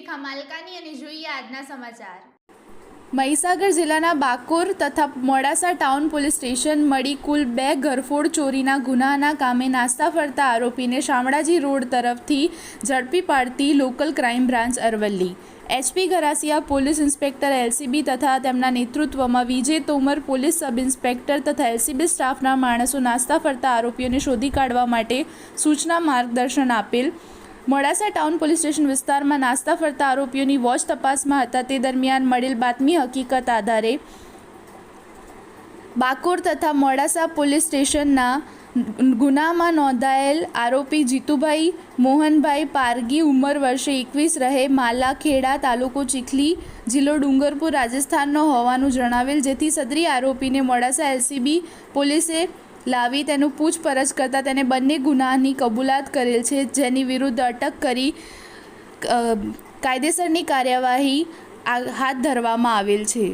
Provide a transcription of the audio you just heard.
રેખા માલકાની અને જોઈએ આજના સમાચાર। મહીસાગર જિલ્લાના બાકોર તથા મોડાસા ટાઉન પોલીસ સ્ટેશન મળી કુલ 2 ઘરફોડ ચોરીના ગુનાના કામે નાસ્તા ફરતા આરોપીને શામળાજી રોડ તરફથી ઝડપી પાડતી local crime branch Aravalli H P Garasiya police inspector LCB તથા તેમના નેતૃત્વમાં Vijay Tomar police sub inspector તથા એલસીબી સ્ટાફના માણસો નાસ્તા ફરતા આરોપીઓને શોધી કાઢવા માટે સૂચના માર્ગદર્શન આપેલ। મોડાસા ટાઉન પોલીસ સ્ટેશન વિસ્તારમાં નાસ્તા ફરતા આરોપીઓની વોચ તપાસમાં હતા તે દરમિયાન મળેલ બાતમી હકીકત આધારે બાકોર તથા મોડાસા પોલીસ સ્ટેશનના ગુનામાં નોંધાયેલ આરોપી જીતુભાઈ મોહનભાઈ પારગી ઉંમર વર્ષે 21 રહે માલાખેડા તાલુકો ચીખલી જિલ્લો ડુંગરપુર રાજસ્થાનનો હોવાનું જણાવેલ, જેથી સદરી આરોપીને મોડાસા એલસીબી પોલીસે લાવી તેનું પૂછપરછ કરતાં તેને બંને ગુનાની કબૂલાત કરેલ છે, જેની વિરુદ્ધ અટક કરી કાયદેસરની કાર્યવાહી હાથ ધરવામાં આવેલ છે।